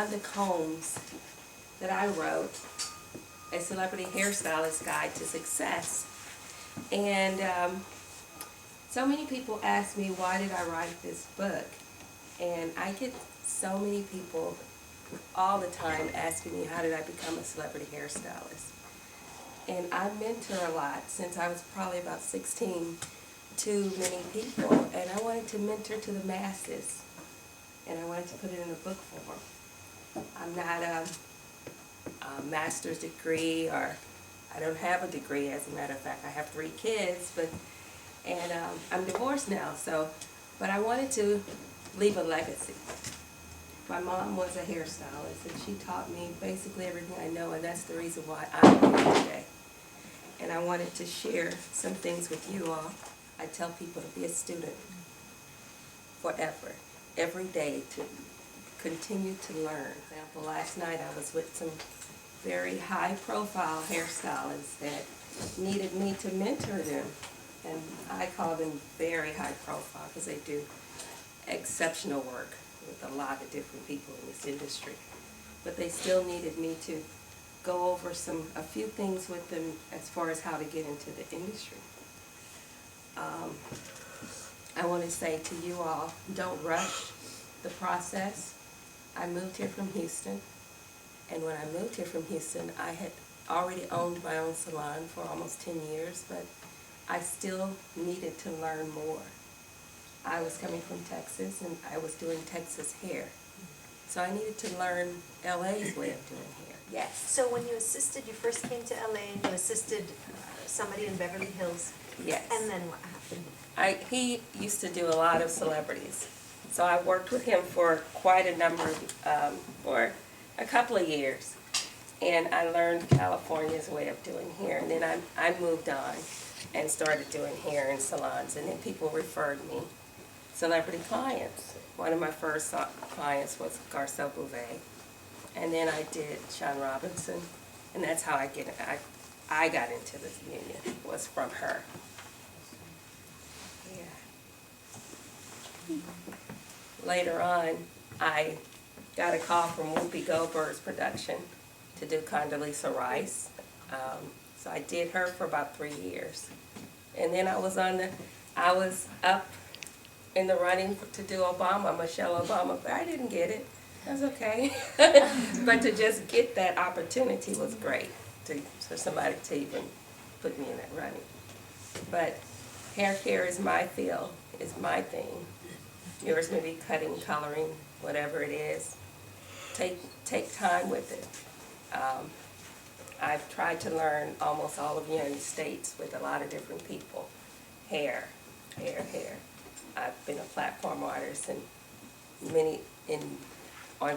The combs that I wrote, A Celebrity Hairstylist Guide to Success. And so many people ask me, why did I write this book? And I get so many people all the time asking me, how did I become a celebrity hairstylist? And I mentor a lot since I was probably about 16 to many people. And I wanted to mentor to the masses. And I wanted to put it in a book form. I'm not a master's degree, or I don't have a degree. As a matter of fact, I have 3 kids, and I'm divorced now. But I wanted to leave a legacy. My mom was a hairstylist, and she taught me basically everything I know, and that's the reason why I'm here today. And I wanted to share some things with you all. I tell people to be a student forever, every day, to continue to learn. For example, last night I was with some very high-profile hairstylists that needed me to mentor them, and I call them very high-profile because they do exceptional work with a lot of different people in this industry. But they still needed me to go over a few things with them as far as how to get into the industry. I want to say to you all, don't rush the process. I moved here from Houston, and when I moved here from Houston, I had already owned my own salon for almost 10 years, but I still needed to learn more. I was coming from Texas, and I was doing Texas hair, so I needed to learn LA's way of doing hair. Yes. So when you first came to LA, and you assisted somebody in Beverly Hills. Yes. And then what happened? He used to do a lot of celebrities. So I worked with him for quite a number, for a couple of years. And I learned California's way of doing hair. And then I moved on and started doing hair in salons. And then people referred me celebrity clients. One of my first clients was Garcelle Bouvet. And then I did Shaun Robinson. And that's how I got into this union, was from her. Yeah. Later on, I got a call from Woopi Goldberg's production to do Condolizza Rice. So I did her for about 3 years. And then I was up in the running to do Michelle Obama, but I didn't get it. That's okay. But to just get that opportunity was great, for somebody to even put me in that running. But hair care is my field, is my thing. Yours may be cutting, coloring, whatever it is. Take time with it. I've tried to learn almost all of the United States with a lot of different people. Hair. I've been a platform artist and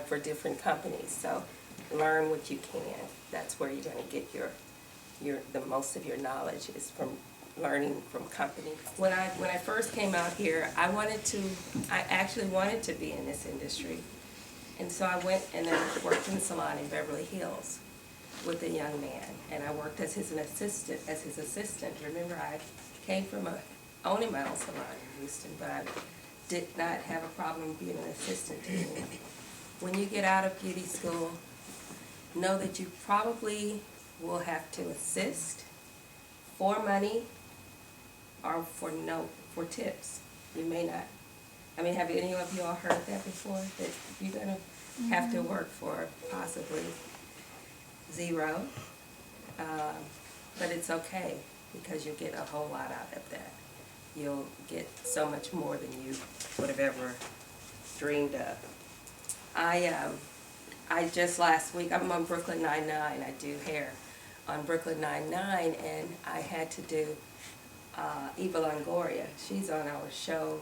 for different companies. So learn what you can. That's where you're going to get the most of your knowledge, is from learning from companies. When I first came out here, I actually wanted to be in this industry. And so I went and I worked in the salon in Beverly Hills with a young man, and I worked as his assistant. Remember, I came from owning my own salon in Houston, but I did not have a problem being an assistant to him. When you get out of beauty school, know that you probably will have to assist for money or for tips. You may not. I mean, have any of you all heard that before? That you're going to have to work for possibly zero. But it's okay, because you'll get a whole lot out of that. You'll get so much more than you would have ever dreamed of. I just last week, I'm on Brooklyn Nine-Nine. I do hair on Brooklyn Nine-Nine, and I had to do Eva Longoria. She's on our show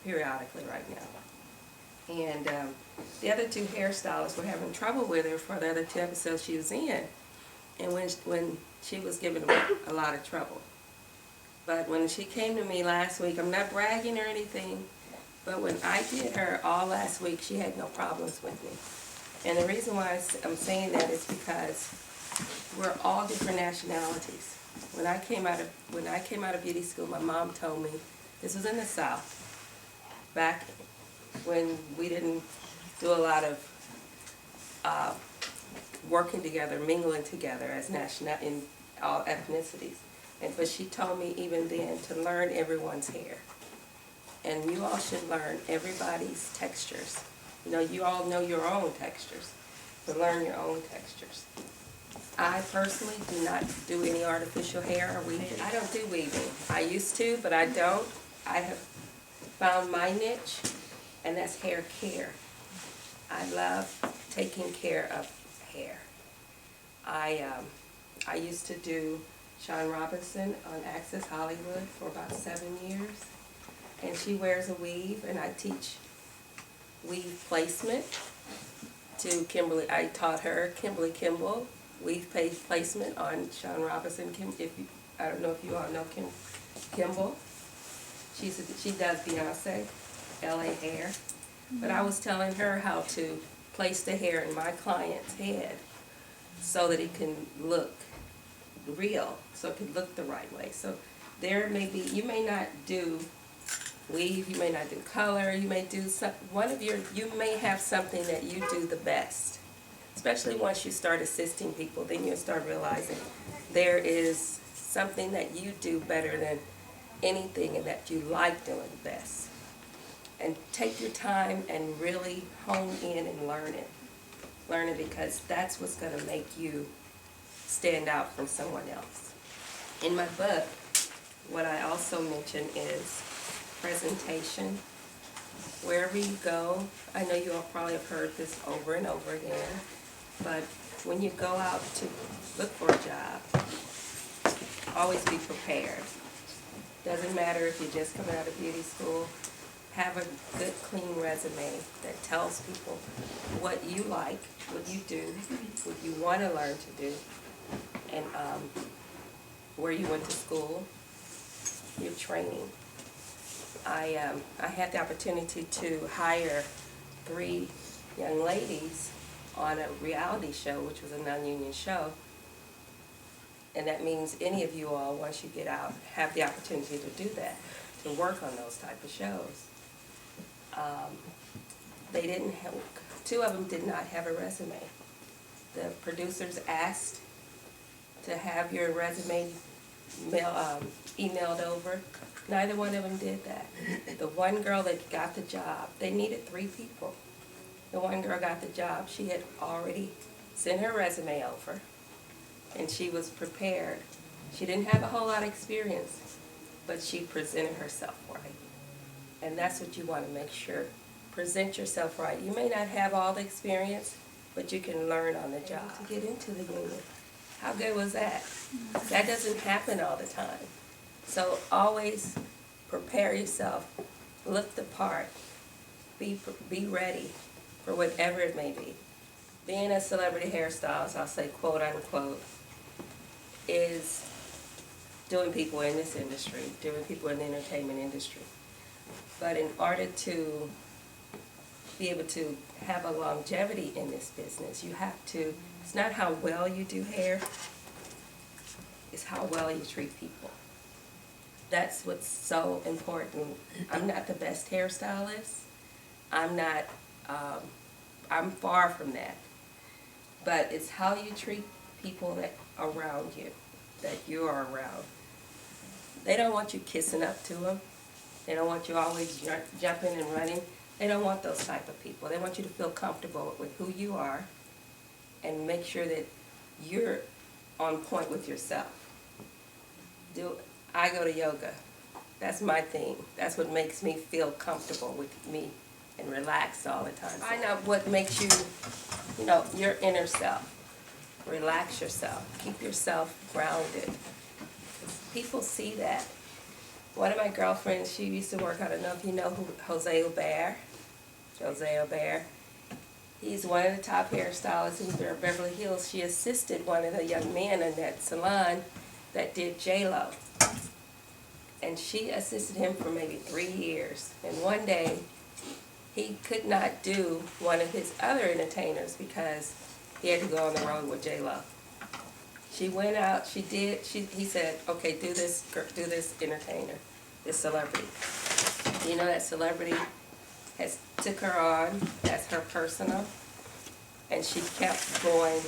periodically right now. And the other 2 hairstylists were having trouble with her for the other 2 episodes she was in. And when she was giving them a lot of trouble. But when she came to me last week, I'm not bragging or anything, but when I did her all last week, she had no problems with me. And the reason why I'm saying that is because we're all different nationalities. When I came out of beauty school, my mom told me, this was in the South, back when we didn't do a lot of working together, mingling together as national in all ethnicities. But she told me even then to learn everyone's hair. And you all should learn everybody's textures. You all know your own textures, but learn your own textures. I personally do not do any artificial hair or weaving. I don't do weaving. I used to, but I don't. I have found my niche, and that's hair care. I love taking care of hair. I used to do Shaun Robinson on Access Hollywood for about 7 years, and she wears a weave, and I teach weave placement to Kimberly. I taught her Kimberly Kimball weave placement on Shaun Robinson. I don't know if you all know Kimball. She does Beyonce, LA hair. But I was telling her how to place the hair in my client's head so that it can look real, so it can look the right way. So there may be, you may not do weave, you may not do color, you may do you may have something that you do the best. Especially once you start assisting people, then you'll start realizing there is something that you do better than anything and that you like doing best. And take your time and really hone in and learn it. Learn it because that's what's going to make you stand out from someone else. In my book, what I also mention is presentation. Wherever you go, I know you all probably have heard this over and over again, but when you go out to look for a job, always be prepared. Doesn't matter if you're just coming out of beauty school. Have a good, clean resume that tells people what you like, what you do, what you want to learn to do, and where you went to school, your training. I had the opportunity to hire 3 young ladies on a reality show, which was a non-union show. And that means any of you all, once you get out, have the opportunity to do that, to work on those type of shows. They didn't have, 2 of them did not have a resume. The producers asked to have your resume emailed over. Neither one of them did that. The one girl that got the job, they needed 3 people. The one girl got the job. She had already sent her resume over, and she was prepared. She didn't have a whole lot of experience, but she presented herself right. And that's what you want to make sure. Present yourself right. You may not have all the experience, but you can learn on the job. To get into the union. How good was that? That doesn't happen all the time. So always prepare yourself, look the part, be ready for whatever it may be. Being a celebrity hairstylist, I'll say quote unquote, is doing people in this industry, doing people in the entertainment industry. But in order to be able to have a longevity in this business, you have to, it's not how well you do hair, it's how well you treat people. That's what's so important. I'm not the best hairstylist. I'm far from that. But it's how you treat people that around you, that you are around. They don't want you kissing up to them. They don't want you always jumping and running. They don't want those type of people. They want you to feel comfortable with who you are and make sure that you're on point with yourself. I go to yoga. That's my thing. That's what makes me feel comfortable with me and relaxed all the time. Find out what makes you, your inner self. Relax yourself. Keep yourself grounded. People see that. One of my girlfriends, she used to work, I don't know if you know who, Jose Aubert. He's one of the top hairstylists in Beverly Hills. She assisted one of the young men in that salon that did J-Lo. And she assisted him for maybe 3 years. And one day, he could not do one of his other entertainers because he had to go on the road with J-Lo. She went out, he said, okay, do this entertainer, this celebrity. That celebrity took her on as her personal, And she kept going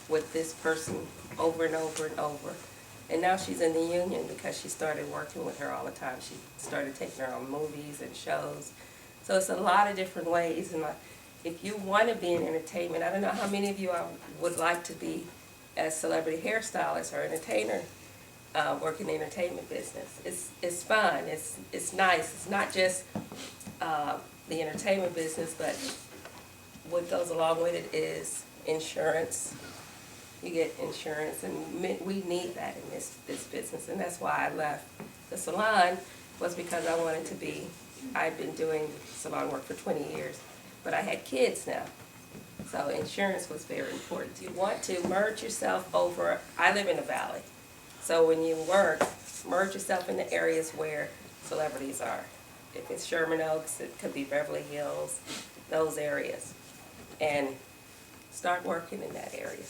with this person over and over and over. And now she's in the union because she started working with her all the time. She started taking her on movies and shows. So it's a lot of different ways. And if you want to be in entertainment, I don't know how many of you would like to be a celebrity hairstylist or entertainer, work in the entertainment business. It's fun. It's nice. It's not just the entertainment business, but what goes along with it is insurance. You get insurance, and we need that in this business, and that's why I left the salon, was because I wanted to be, I've been doing salon work for 20 years, but I had kids now, so insurance was very important. You want to merge yourself over, I live in a valley, so when you work, merge yourself in the areas where celebrities are. If it's Sherman Oaks, it could be Beverly Hills, those areas, and start working in that area.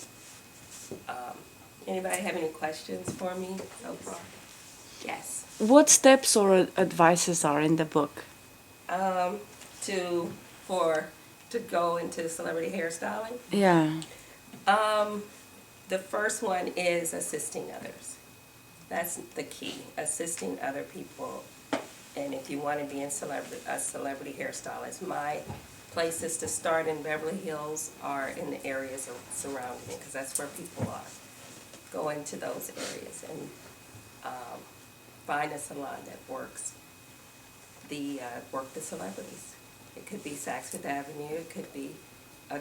Anybody have any questions for me so far? Yes. What steps or advices are in the book? To go into celebrity hairstyling? Yeah. The first one is assisting others. That's the key, assisting other people. And if you want to be a celebrity hairstylist, my places to start in Beverly Hills are in the areas surrounding it, because that's where people are. Go into those areas and find a salon that works the celebrities. It could be Saks Fifth Avenue, it could be a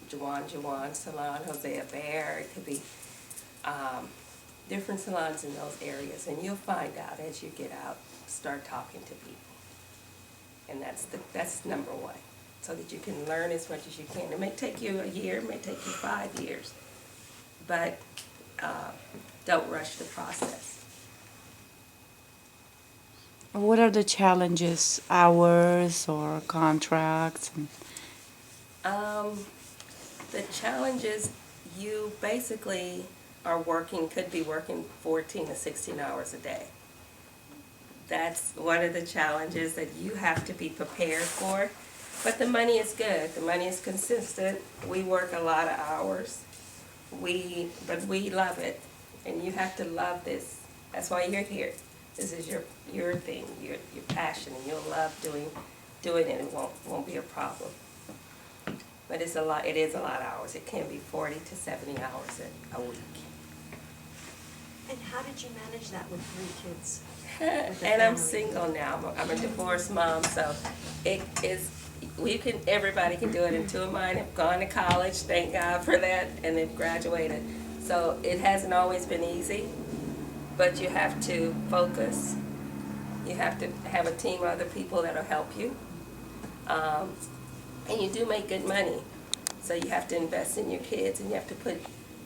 Juwan salon, Hosea Bear, it could be different salons in those areas, and you'll find out as you get out, start talking to people. And that's number one, so that you can learn as much as you can. It may take you a year, it may take you 5 years, but don't rush the process. What are the challenges, hours or contracts? The challenges, you basically could be working 14 to 16 hours a day. That's one of the challenges that you have to be prepared for. But the money is good. The money is consistent. We work a lot of hours. But we love it. And you have to love this. That's why you're here. This is your thing, your passion, and you'll love doing it. It won't be a problem. But it is a lot of hours. It can be 40 to 70 hours a week. And how did you manage that with 3 kids? And I'm single now. I'm a divorced mom, so everybody can do it. And 2 of mine have gone to college, thank God for that, and they've graduated. So it hasn't always been easy, but you have to focus. You have to have a team of other people that'll help you. And you do make good money. So you have to invest in your kids, and you have to put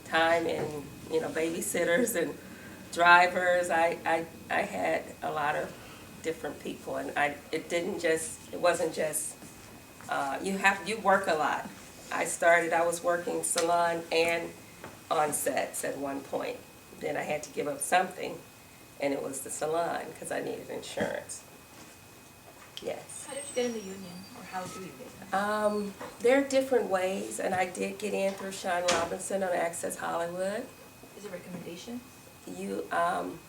time in, babysitters and drivers. I had a lot of different people, and it wasn't just, you work a lot. I was working salon and on sets at one point. Then I had to give up something, and it was the salon, because I needed insurance. Yes. How did you get in the union, or how do you get in? There are different ways, and I did get in through Shaun Robinson on Access Hollywood. Is it a recommendation?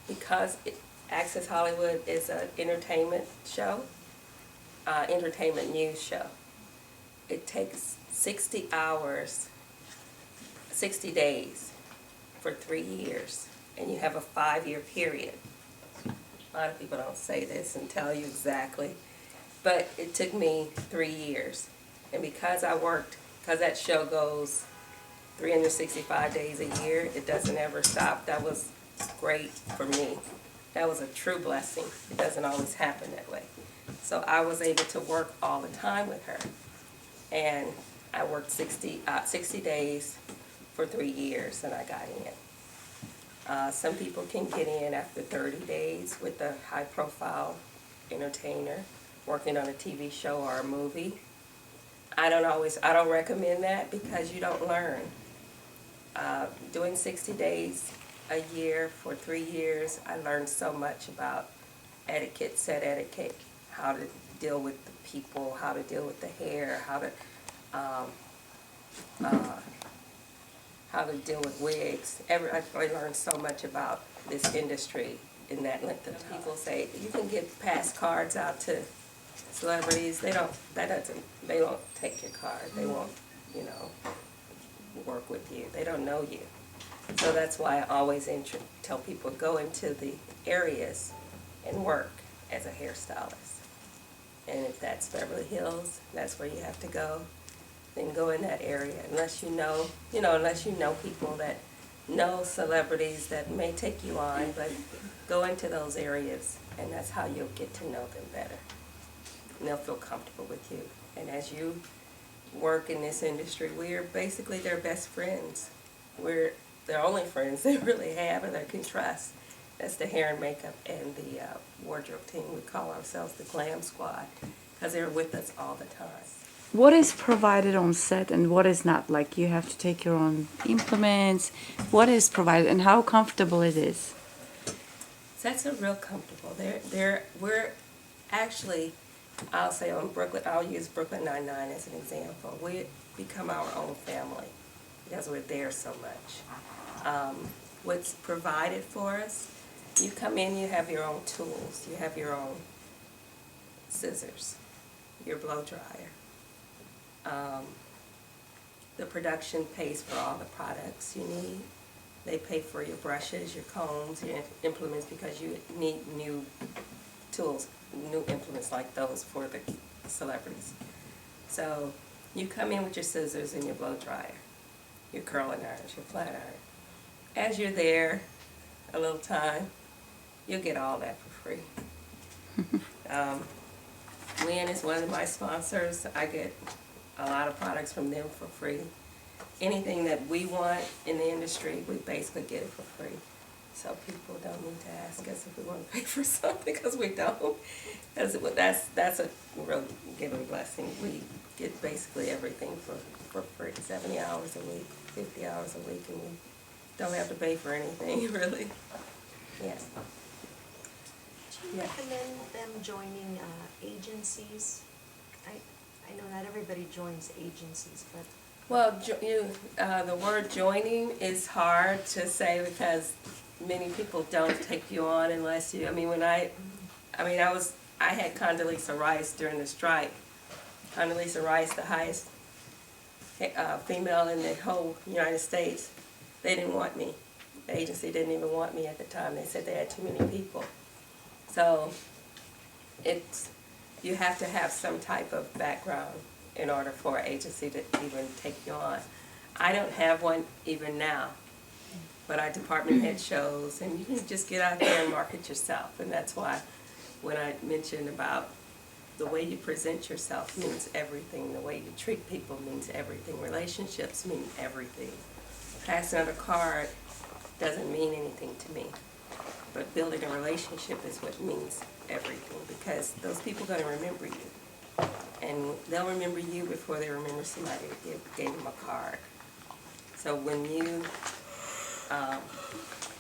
Because Access Hollywood is an entertainment show, entertainment news show. It takes 60 hours, 60 days for 3 years, and you have a 5-year period. A lot of people don't say this and tell you exactly, but it took me 3 years. And because that show goes 365 days a year, it doesn't ever stop. That was great for me. That was a true blessing. It doesn't always happen that way. So I was able to work all the time with her. And I worked 60 days for 3 years, and I got in. Some people can get in after 30 days with a high-profile entertainer working on a TV show or a movie. I don't recommend that, because you don't learn. Doing 60 days a year for 3 years, I learned so much about etiquette, set etiquette, how to deal with the people, how to deal with the hair, how to how to deal with wigs. I learned so much about this industry in that length of time. People say you can get pass cards out to celebrities. They don't take your card. They won't, work with you. They don't know you. So that's why I always tell people go into the areas and work as a hairstylist. And if that's Beverly Hills, that's where you have to go. Then go in that area, unless you know people that know celebrities that may take you on, but go into those areas, and that's how you'll get to know them better. And they'll feel comfortable with you. And as you work in this industry, we're basically their best friends. We're their only friends they really have and they can trust. That's the hair and makeup and the wardrobe team. We call ourselves the Glam Squad because they're with us all the time. What is provided on set and what is not? Like you have to take your own implements. What is provided and how comfortable it is? Sets are real comfortable. We're actually, I'll say on Brooklyn, I'll use Brooklyn Nine-Nine as an example. We become our own family because we're there so much. What's provided for us, you come in, you have your own tools. You have your own scissors, your blow dryer. The production pays for all the products you need. They pay for your brushes, your combs, your implements because you need new tools, new implements like those for the celebrities. So you come in with your scissors and your blow dryer, your curling irons, your flat iron. As you're there a little time, you'll get all that for free. Wynn is one of my sponsors. I get a lot of products from them for free. Anything that we want in the industry, we basically get it for free. So people don't need to ask us if we want to pay for something because we don't. That's a real given blessing. We get basically everything for free. 70 hours a week, 50 hours a week, and we don't have to pay for anything really. Yeah. Do you recommend them joining agencies? I know not everybody joins agencies, but... Well, the word joining is hard to say because many people don't take you on unless you, I had Condolizza Rice during the strike. Condolizza Rice, the highest female in the whole United States, they didn't want me. The agency didn't even want me at the time. They said they had too many people. So you have to have some type of background in order for an agency to even take you on. I don't have one even now, but our department head shows, and you can just get out there and market yourself. And that's why when I mentioned about the way you present yourself means everything. The way you treat people means everything. Relationships mean everything. Passing out a card doesn't mean anything to me. But building a relationship is what means everything because those people are going to remember you. And they'll remember you before they remember somebody that gave them a card. So when you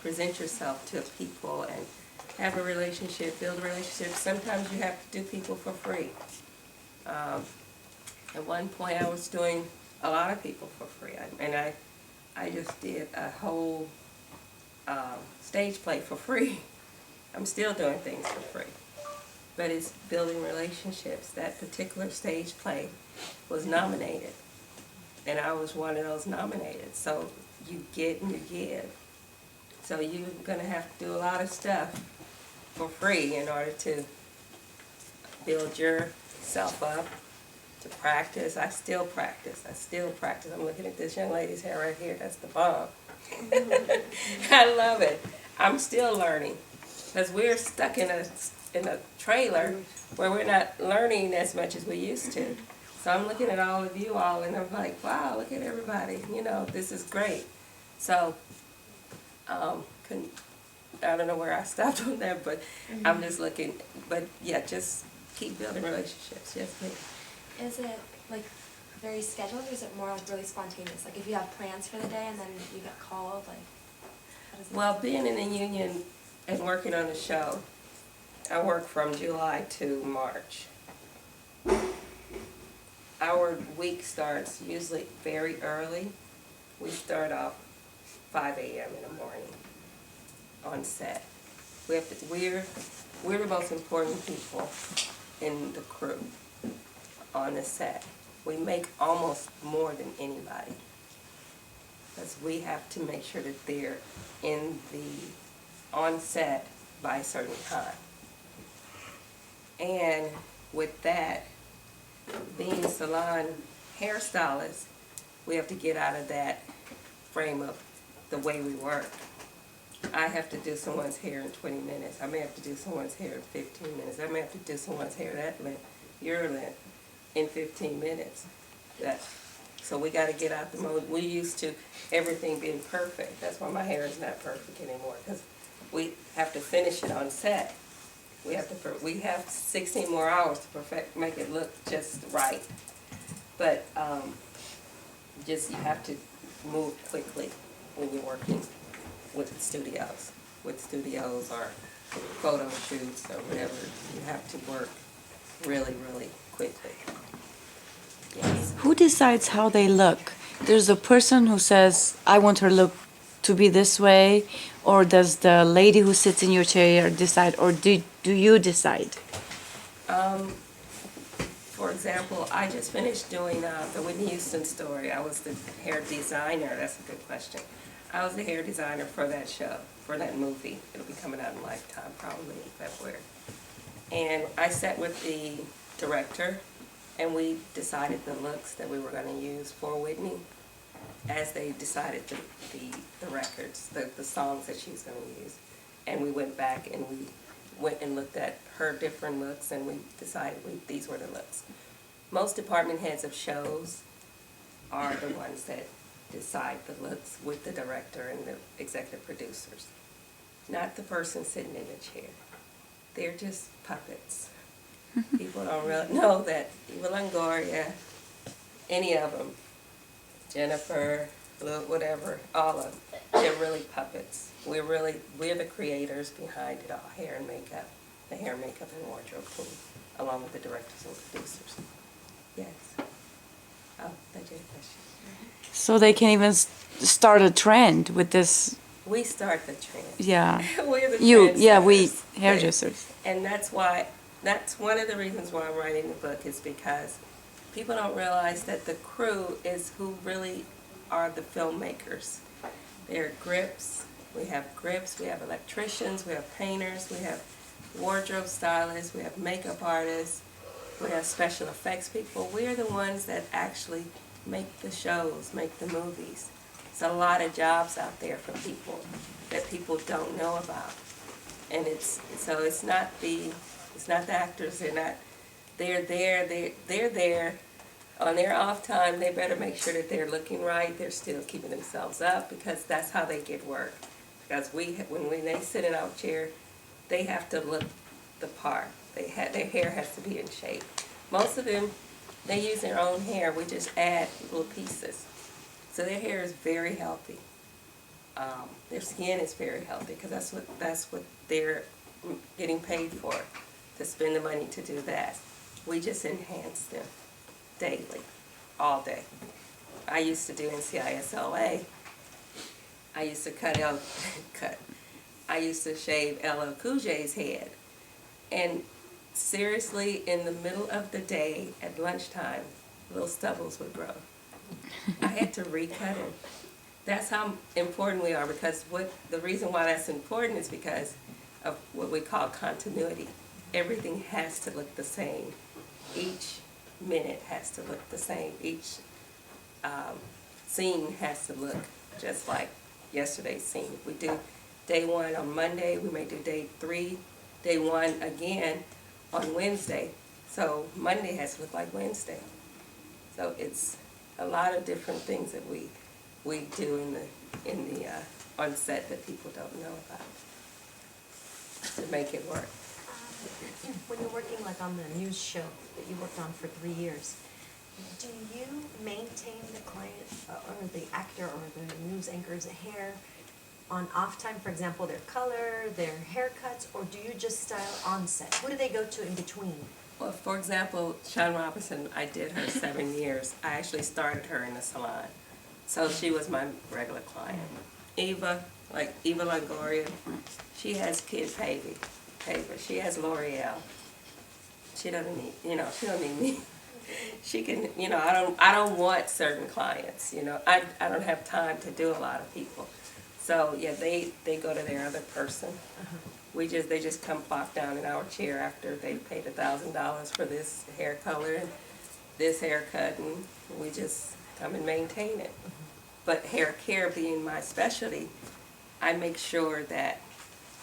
present yourself to people and have a relationship, build a relationship, sometimes you have to do people for free. At one point I was doing a lot of people for free. I just did a whole stage play for free. I'm still doing things for free. But it's building relationships. That particular stage play was nominated. And I was one of those nominated. So you get and you give. So you're going to have to do a lot of stuff for free in order to build yourself up, to practice. I still practice. I'm looking at this young lady's hair right here. That's the bomb. I love it. I'm still learning because we're stuck in a trailer where we're not learning as much as we used to. So I'm looking at all of you all and I'm like, wow, look at everybody. This is great. So I don't know where I stopped on that, but I'm just looking. But yeah, just keep building relationships. Yes, please. Is it like very scheduled or is it more like really spontaneous? Like if you have plans for the day and then you get called, like how does it Well, being in the union and working on the show, I work from July to March. our week starts usually very early. We start off 5 a.m. in the morning on set. We're the most important people in the crew on the set. We make almost more than anybody, because we have to make sure that they're on set by a certain time. And with that, being salon hairstylists, we have to get out of that frame of the way we work. I have to do someone's hair in 20 minutes. I may have to do someone's hair in 15 minutes. I may have to do someone's hair that length, your length, in 15 minutes. So we got to get out the mode. We used to everything being perfect. That's why my hair is not perfect anymore, because we have to finish it on set. We have 16 more hours to make it look just right. But you have to move quickly when you're working with studios or photo shoots or whatever. You have to work really, really quickly. Yes. Who decides how they look? There's a person who says, I want her look to be this way, or does the lady who sits in your chair decide, or do you decide? For example, I just finished doing the Whitney Houston story. I was the hair designer. That's a good question. I was the hair designer for that show, for that movie. It'll be coming out in Lifetime, probably in February. And I sat with the director, and we decided the looks that we were going to use for Whitney as they decided the records, the songs that she was going to use. And we went back and we went and looked at her different looks, and we decided these were the looks. Most department heads of shows are the ones that decide the looks with the director and the executive producers, not the person sitting in the chair. They're just puppets. People don't really know that Eva Longoria, any of them, Jennifer, whatever, all of them, they're really puppets. We're the creators behind it all, hair and makeup, the hair, makeup, and wardrobe team, along with the directors and producers. Yes. Oh, that's your question. So they can even start a trend with this. We start the trend. Yeah. We're the we trendsetters. hairdressers. And that's one of the reasons why I'm writing the book, is because people don't realize that the crew is who really are the filmmakers. They're grips. We have grips, we have electricians, we have painters, we have wardrobe stylists, we have makeup artists, we have special effects people. We're the ones that actually make the shows, make the movies. There's a lot of jobs out there for people that people don't know about. And it's not the actors, they're there on their off time. They better make sure that they're looking right, they're still keeping themselves up, because that's how they get work. Because when they sit in our chair, they have to look the part. Their hair has to be in shape. Most of them, they use their own hair. We just add little pieces. So their hair is very healthy. Their skin is very healthy, because that's what they're getting paid for, to spend the money to do that. We just enhance them daily, all day. I used to do NCIS LA. I used to I used to shave LL Cool J's head. And seriously, in the middle of the day at lunchtime, little stubbles would grow. I had to recut him. That's how important we are, because the reason why that's important is because of what we call continuity. Everything has to look the same. Each minute has to look the same. Each scene has to look just like yesterday's scene. If we do day 1 on Monday, we may do day 1 again on Wednesday. So Monday has to look like Wednesday. So it's a lot of different things that we do on set that people don't know about to make it work. When you're working like on the news show that you worked on for 3 years, do you maintain the client or the actor or the news anchor's hair on off time? For example, their color, their haircuts, or do you just style on set? Who do they go to in between? Well, for example, Shaun Robinson, I did her 7 years. I actually started her in the salon. So she was my regular client. Eva, like Eva Longoria, she has Kid Paper. She has L'Oreal. She doesn't need, she don't need me. She can, I don't want certain clients, I don't have time to do a lot of people. So, yeah, they go to their other person. They just come plop down in our chair after they paid $1,000 for this hair color and this haircut, and we just come and maintain it. But hair care being my specialty, I make sure that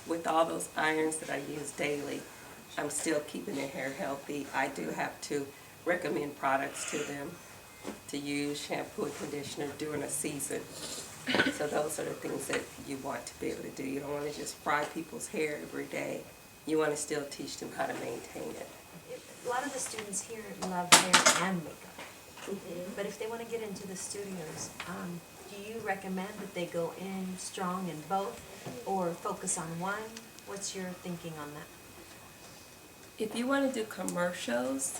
with all those irons that I use daily, I'm still keeping their hair healthy. I do have to recommend products to them to use, shampoo and conditioner during a season. So those are the things that you want to be able to do. You don't want to just fry people's hair every day. You want to still teach them how to maintain it. A lot of the students here love hair and makeup. But if they want to get into the studios, do you recommend that they go in strong in both or focus on one? What's your thinking on that? If you want to do commercials,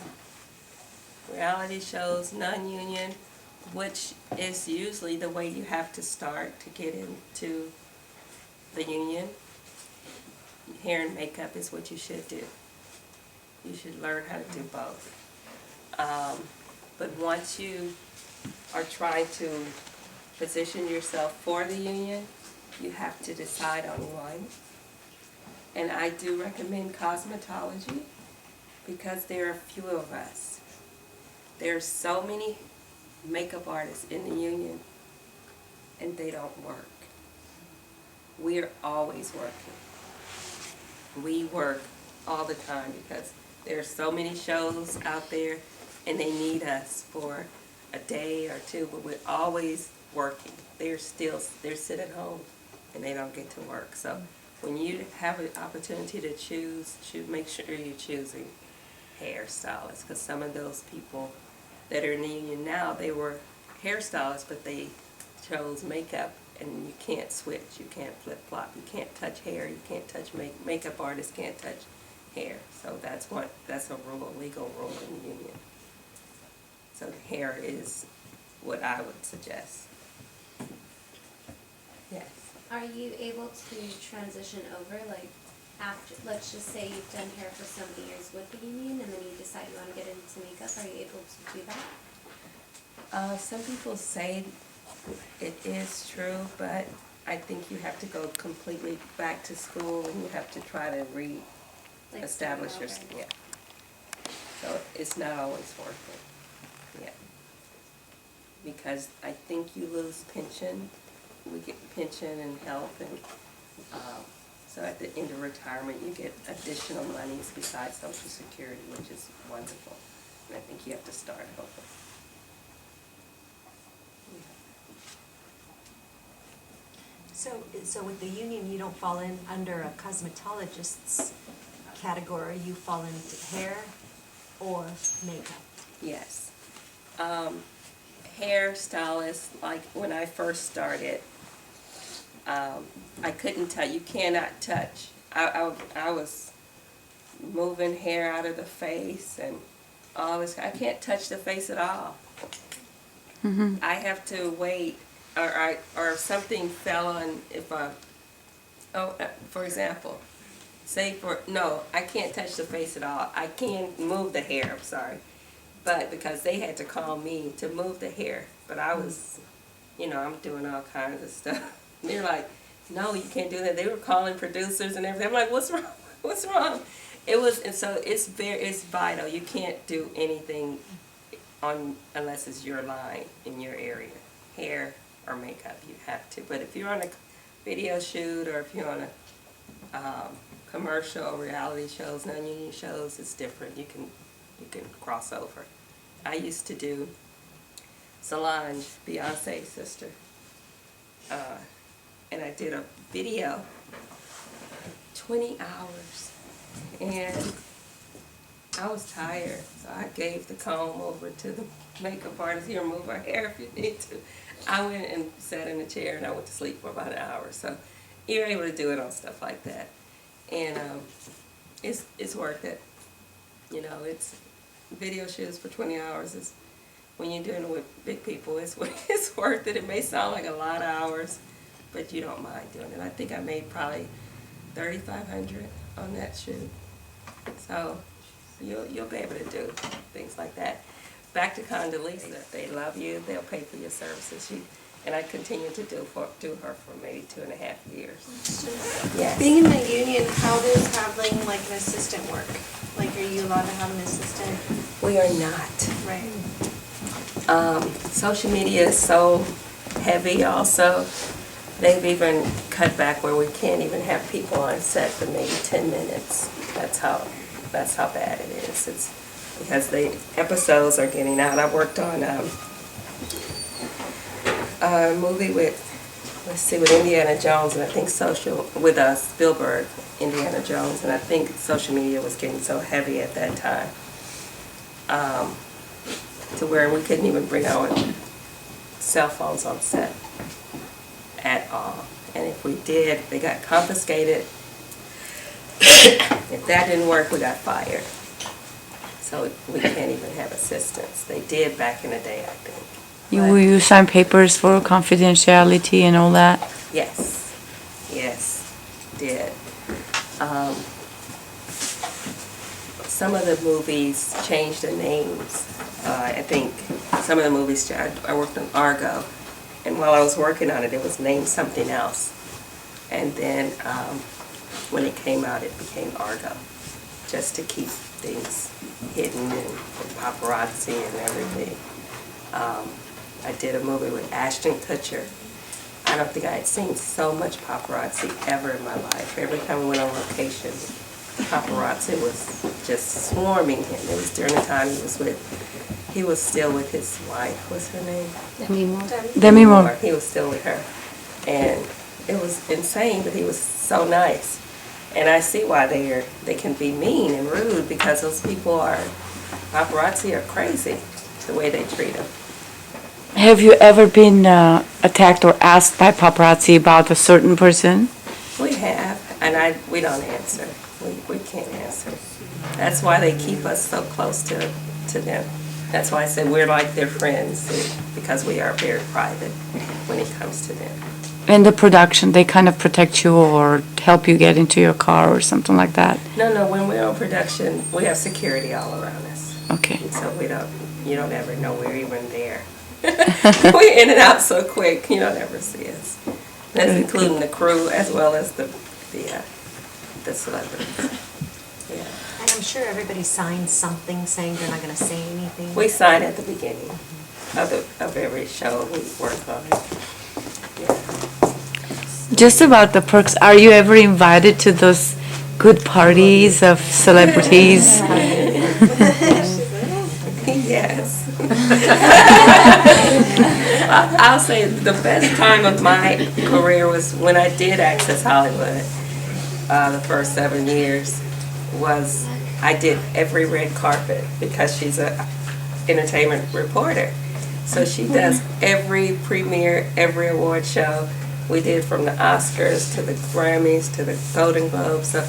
reality shows, non-union, which is usually the way you have to start to get into the union, hair and makeup is what you should do. You should learn how to do both. But once you are trying to position yourself for the union, you have to decide on one. And I do recommend cosmetology because there are few of us. There's so many makeup artists in the union and they don't work. We're always working. We work all the time because there's so many shows out there and they need us for a day or two, but we're always working. They're sitting at home and they don't get to work. So when you have an opportunity to choose, make sure you're choosing hairstylists, because some of those people that are in the union now, they were hairstylists, but they chose makeup, and you can't switch, you can't flip-flop, you can't touch hair, you can't touch makeup artists can't touch hair. So that's a rule, a legal rule in the union. So hair is what I would suggest. Yes. Are you able to transition over, like, after, let's just say you've done hair for so many years with the union, and then you decide you want to get into makeup, are you able to do that? Some people say it is true, but I think you have to go completely back to school and you have to try to re-establish your skin. Yeah. So it's not always worth it. Yeah. Because I think you lose pension. We get pension and health, and so at the end of retirement you get additional monies besides Social Security, which is wonderful. And I think you have to start over. So with the union, you don't fall in under a cosmetologist's category, you fall into hair or makeup? Yes. Hairstylist, like when I first started, I couldn't touch, you cannot touch. I was moving hair out of the face and all this, I can't touch the face at all. Mm-hmm. I have to wait, or if something fell on, for example, I can't touch the face at all. I can't move the hair, I'm sorry. But because they had to call me to move the hair, but I was, I'm doing all kinds of stuff. And they're like, no, you can't do that. They were calling producers and everything. I'm like, what's wrong? What's wrong? And so it's vital. You can't do anything unless it's your line in your area, hair or makeup. You have to. But if you're on a video shoot or if you're on a commercial, reality shows, non-union shows, it's different. You can cross over. I used to do Solange, Beyonce's sister, and I did a video, 20 hours, and I was tired, so I gave the comb over to the makeup artist. Here, move her hair if you need to. I went and sat in a chair and I went to sleep for about an hour. So you're able to do it on stuff like that, and it's worth it. You know, it's video shoots for 20 hours is when you're doing it with big people, it's worth it. It may sound like a lot of hours, but you don't mind doing it. I think I made probably $3,500 on that shoot. So you'll be able to do things like that. Back to Condolizza, they love you. They'll pay for your services. And I continue to do her for maybe 2.5 years. Yes. Being in the union, how does having like an assistant work? Like, are you allowed to have an assistant? We are not. Right. Social media is so heavy also. They've even cut back where we can't even have people on set for maybe 10 minutes. That's how bad it is. It's because the episodes are getting out. I worked on a movie with Indiana Jones, and I think with Spielberg, Indiana Jones, and I think social media was getting so heavy at that time, to where we couldn't even bring our cell phones on set at all. And if we did, they got confiscated. If that didn't work, we got fired. So we can't even have assistants. They did back in the day, I think. Will you sign papers for confidentiality and all that? Yes, did. Some of the movies changed the names. I think some of the movies, I worked on Argo, and while I was working on it, it was named something else. And then when it came out, it became Argo, just to keep things hidden and paparazzi and everything. I did a movie with Ashton Kutcher. I don't think I had seen so much paparazzi ever in my life. Every time we went on location, paparazzi was just swarming him. It was during the time he was still with his wife. What's her name? Demi Moore. He was still with her. And it was insane, but he was so nice. And I see why they can be mean and rude, because those people paparazzi are crazy, the way they treat them. Have you ever been attacked or asked by paparazzi about a certain person? We have, and we don't answer. We can't answer. That's why they keep us so close to them. That's why I said we're like their friends, because we are very private when it comes to them. In the production, they kind of protect you or help you get into your car or something like that? No, when we're on production, we have security all around us. Okay. So you don't ever know we're even there. We're in and out so quick, you don't ever see us. That's including the crew as well as the celebrities. Yeah. And I'm sure everybody signs something saying they're not going to say anything. We sign at the beginning of every show we work on. Yeah. Just about the perks, are you ever invited to those good parties of celebrities? Yes. I'll say the best time of my career was when I did Access Hollywood. The first 7 years I did every red carpet, because she's an entertainment reporter. So she does every premiere, every award show. We did from the Oscars to the Grammys to the Golden Globes. So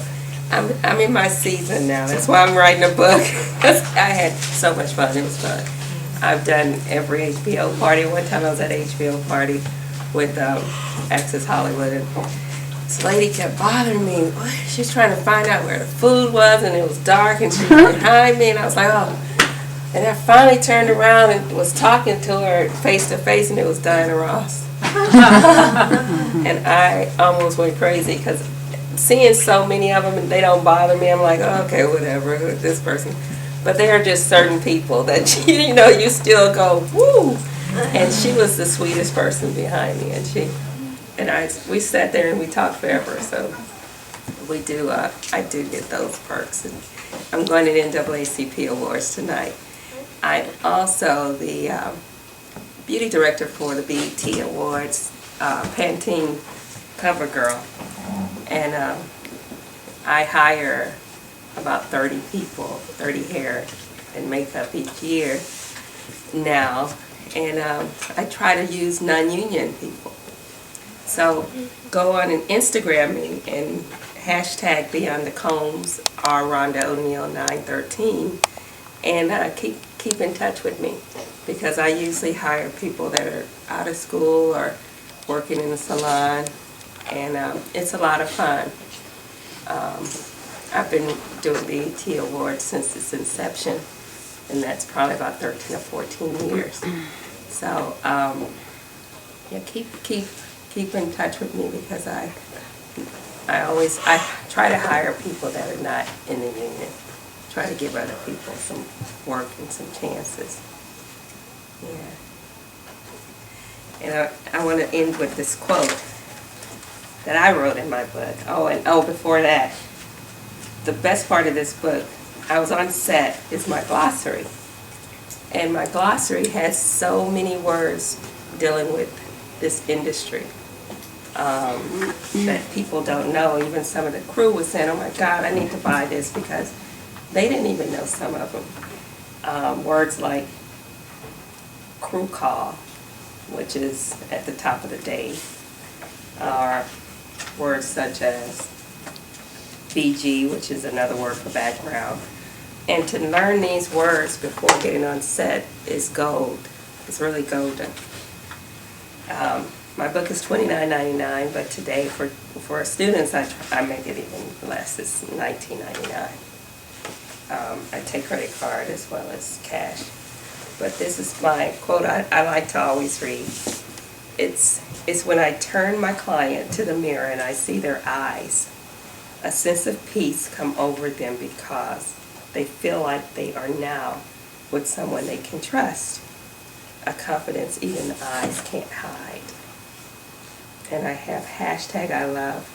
I'm in my season now. That's why I'm writing a book. I had so much fun. It was fun. I've done every HBO party. One time I was at an HBO party with Access Hollywood, and this lady kept bothering me. She was trying to find out where the food was, and it was dark, and she was behind me, and I was like, oh. And I finally turned around and was talking to her face to face, and it was Diana Ross. And I almost went crazy, because seeing so many of them and they don't bother me, I'm like, oh, okay, whatever, this person. But there are just certain people that, you still go, woo! And she was the sweetest person behind me, and we sat there and we talked forever. So I do get those perks. And I'm going to the NAACP Awards tonight. I'm also the beauty director for the BET Awards, Pantene Cover Girl. And I hire about 30 people, 30 hair and makeup each year now. And I try to use non-union people. So go on and Instagram me and hashtag Beyond the Combs R. Rhonda O'Neal 913, and keep in touch with me, because I usually hire people that are out of school or working in the salon, and it's a lot of fun. I've been doing BET Awards since its inception, and that's probably about 13 or 14 years. So, yeah, keep in touch with me, because I try to hire people that are not in the union. Try to give other people some work and some chances. Yeah. And I want to end with this quote that I wrote in my book. Before that, the best part of this book, I was on set, is my glossary. And my glossary has so many words dealing with this industry that people don't know. Even some of the crew was saying, oh my God, I need to buy this, because they didn't even know some of them. Words like crew call, which is at the top of the day, or words such as BG, which is another word for background. And to learn these words before getting on set is gold. It's really golden. My book is $29.99, but today for students I make it even less. It's $19.99. I take credit card as well as cash. But this is my quote I like to always read. It's when I turn my client to the mirror and I see their eyes, a sense of peace come over them, because they feel like they are now with someone they can trust. A confidence even the eyes can't hide. And I have hashtag I love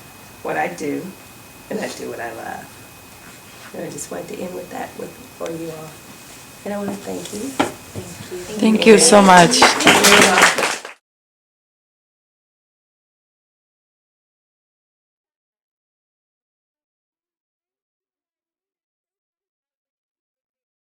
what I do, and I do what I love. And I just wanted to end with that for you all. And I want to thank you. Thank you so much. You're welcome.